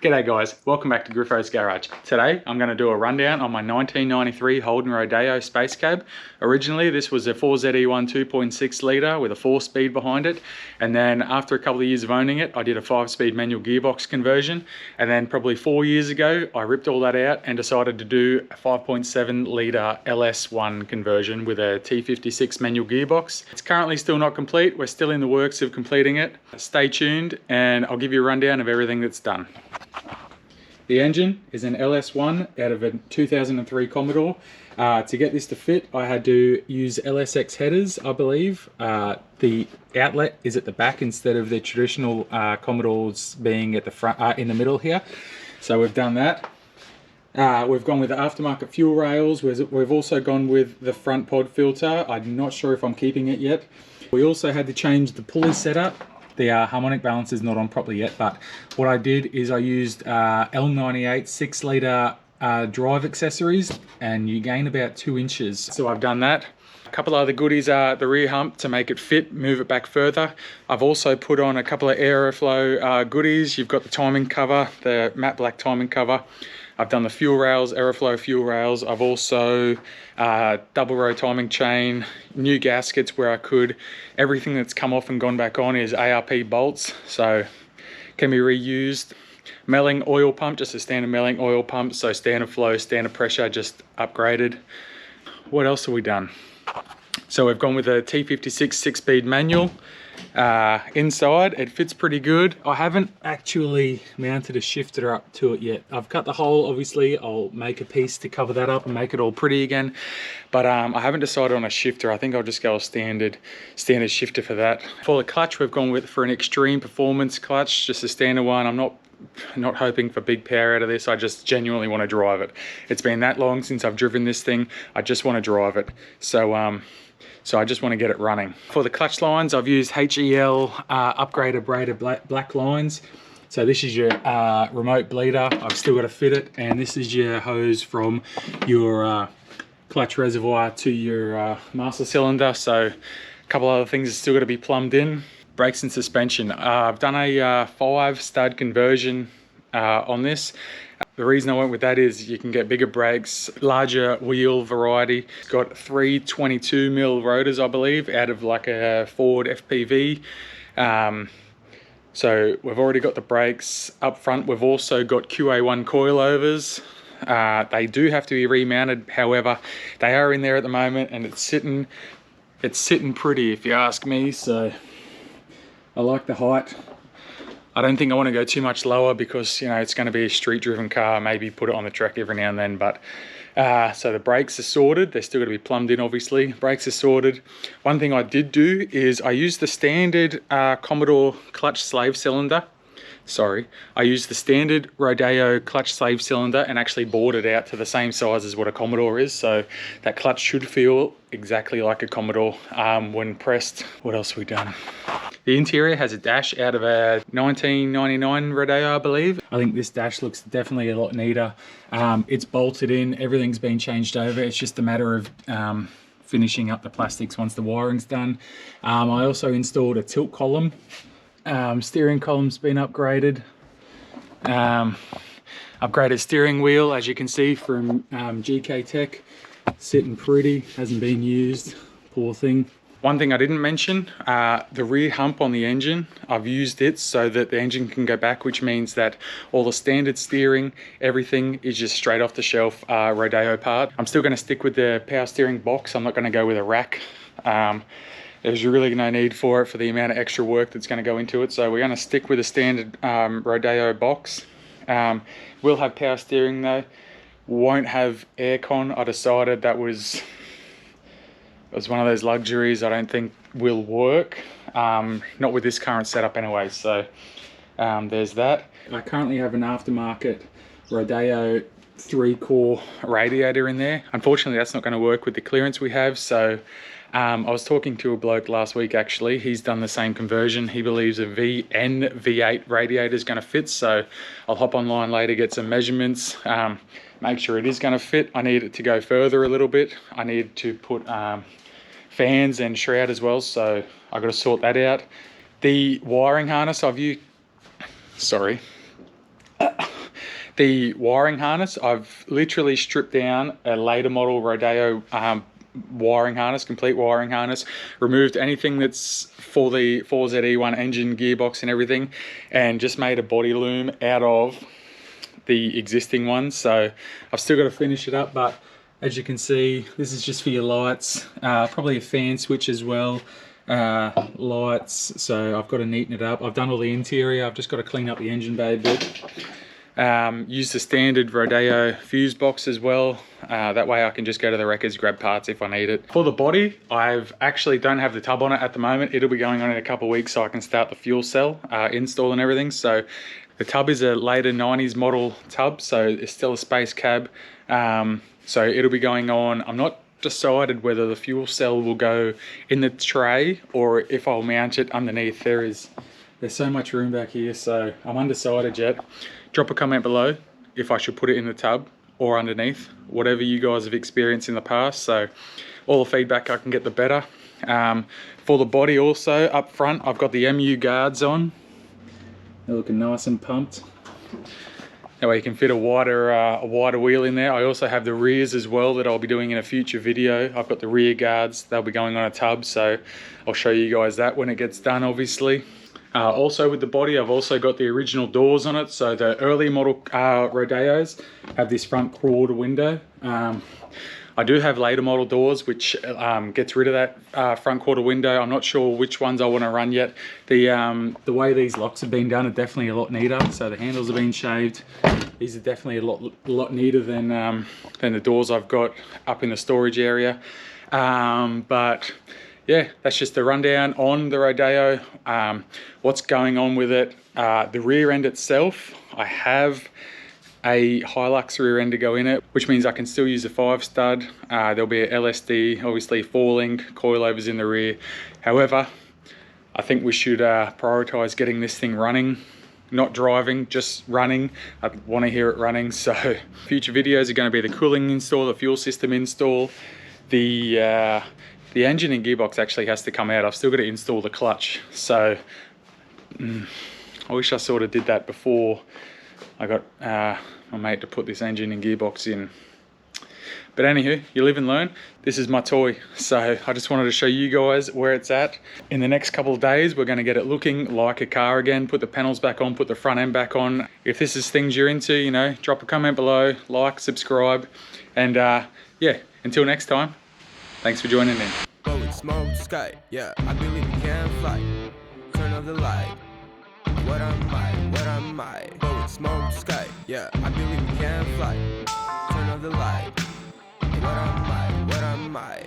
G'day guys, welcome back to Griffo's Garage. Today I'm going to do a rundown on my 1993 Holden Rodeo space cab. Originally this was a 4ZE1 2.6 litre with a 4-speed behind it, and then after a couple of years of owning it I did a 5-speed manual gearbox conversion, and then probably 4 years ago I ripped all that out and decided to do a 5.7 litre LS1 conversion with a T56 manual gearbox. It's currently still not complete, we're still in the works of completing it. Stay tuned and I'll give you a rundown of everything that's done. The engine is an LS1 out of a 2003 Commodore. To get this to fit, I had to use LSX headers, I believe. The outlet is at the back instead of the traditional Commodores being at the front, in the middle here. So we've done that. We've gone with the aftermarket fuel rails. We've also gone with the front pod filter. I'm not sure if I'm keeping it yet. We also had to change the pulley setup. The harmonic balance is not on properly yet, but what I did is I used L98 6 litre drive accessories, and you gain about 2 inches. So I've done that. A couple other goodies are the rear hump to make it fit, move it back further. I've also put on a couple of Aeroflow goodies. You've got the timing cover, the matte black timing cover. I've done the fuel rails, Aeroflow fuel rails. I've also double row timing chain, new gaskets where I could. Everything that's come off and gone back on is ARP bolts, so can be reused. Melling oil pump, just a standard melling oil pump, so standard flow, standard pressure, just upgraded. What else have we done? So we've gone with a T56 6-speed manual. Inside it fits pretty good. I haven't actually mounted a shifter up to it yet. I've cut the hole, obviously I'll make a piece to cover that up and make it all pretty again, but I haven't decided on a shifter. I think I'll just go a standard shifter for that. For the clutch, we've gone with for an extreme performance clutch, just a standard one. I'm not hoping for big power out of this. I just genuinely want to drive it. It's been that long since I've driven this thing. I just want to drive it. So I just want to get it running. For the clutch lines, I've used HEL upgraded braided black lines. So this is your remote bleeder. I've still got to fit it, and this is your hose from your clutch reservoir to your master cylinder. So a couple other things are still got to be plumbed in. Brakes and suspension. I've done a 5-stud conversion on this. The reason I went with that is you can get bigger brakes, larger wheel variety. It's got 3 22mm rotors, I believe, out of like a Ford FPV. So we've already got the brakes up front. We've also got QA1 coilovers. They do have to be remounted, however, they are in there at the moment, and it's sitting pretty if you ask me. So I like the height. I don't think I want to go too much lower because, you know, it's going to be a street driven car, maybe put it on the track every now and then. But so the brakes are sorted. They're still going to be plumbed in, obviously. Brakes are sorted. One thing I did do is I used the standard Commodore clutch slave cylinder. Sorry, I used the standard Rodeo clutch slave cylinder and actually bored it out to the same size as what a Commodore is. So that clutch should feel exactly like a Commodore when pressed. What else have we done? The interior has a dash out of a 1999 Rodeo, I believe. I think this dash looks definitely a lot neater. It's bolted in, everything's been changed over. It's just a matter of finishing up the plastics once the wiring's done. I also installed a tilt column. Steering column's been upgraded. Upgraded steering wheel, as you can see from GK Tech. Sitting pretty, hasn't been used, poor thing. One thing I didn't mention, the rear hump on the engine, I've used it so that the engine can go back, which means that all the standard steering, everything is just straight off the shelf Rodeo part. I'm still going to stick with the power steering box. I'm not going to go with a rack. There's really no need for it for the amount of extra work that's going to go into it. So we're going to stick with a standard Rodeo box. We'll have power steering though. Won't have aircon. I decided that was one of those luxuries I don't think will work. Not with this current setup anyway. So there's that. I currently have an aftermarket Rodeo 3-core radiator in there. Unfortunately, that's not going to work with the clearance we have. So I was talking to a bloke last week actually. He's done the same conversion. He believes a VN V8 radiator is going to fit. So I'll hop online later, get some measurements, make sure it is going to fit. I need it to go further a little bit. I need to put fans and shroud as well. So I've got to sort that out. The wiring harness I've used, sorry. The wiring harness, I've literally stripped down a later model Rodeo wiring harness, complete wiring harness, removed anything that's for the 4ZE1 engine, gearbox and everything, and just made a body loom out of the existing one. So I've still got to finish it up, but as you can see, this is just for your lights, probably a fan switch as well, lights. So I've got to neaten it up. I've done all the interior, I've just got to clean up the engine bay a bit. Use the standard Rodeo fuse box as well. That way I can just go to the wreckers, grab parts if I need it. For the body, I've actually don't have the tub on it at the moment. It'll be going on in a couple of weeks so I can start the fuel cell install and everything. So the tub is a later 90s model tub, so it's still a space cab. So it'll be going on. I'm not decided whether the fuel cell will go in the tray or if I'll mount it underneath. There's so much room back here, so I'm undecided yet. Drop a comment below if I should put it in the tub or underneath, whatever you guys have experienced in the past. So all the feedback I can get, the better. For the body also, up front, I've got the MU guards on. They're looking nice and pumped. That way you can fit a wider wheel in there. I also have the rears as well that I'll be doing in a future video. I've got the rear guards, they'll be going on a tub, so I'll show you guys that when it gets done, obviously. Also with the body, I've also got the original doors on it. So the early model Rodeos have this front quarter window. I do have later model doors which gets rid of that front quarter window. I'm not sure which ones I want to run yet. The way these locks have been done are definitely a lot neater. So the handles have been shaved. These are definitely a lot neater than the doors I've got up in the storage area. But yeah, that's just the rundown on the Rodeo. What's going on with it. The rear end itself, I have a Hilux rear end to go in it, which means I can still use a 5 stud. There'll be a LSD, obviously 4-link, coilovers in the rear. However, I think we should prioritize getting this thing running, not driving, just running. I want to hear it running. So future videos are going to be the cooling install, the fuel system install, the engine and gearbox actually has to come out. I've still got to install the clutch. So I wish I sort of did that before I got my mate to put this engine and gearbox in. But anywho, you live and learn. This is my toy. So I just wanted to show you guys where it's at. In the next couple of days, we're going to get it looking like a car again, put the panels back on, put the front end back on. If this is things you're into, you know, drop a comment below, like, subscribe. And yeah, until next time, thanks for joining in. Smoke sky, yeah, I believe we can fly. Turn off the light. What am I? What am I? Blowing smoke sky, yeah, I believe we can fly. Turn off the light. What am I? What am I?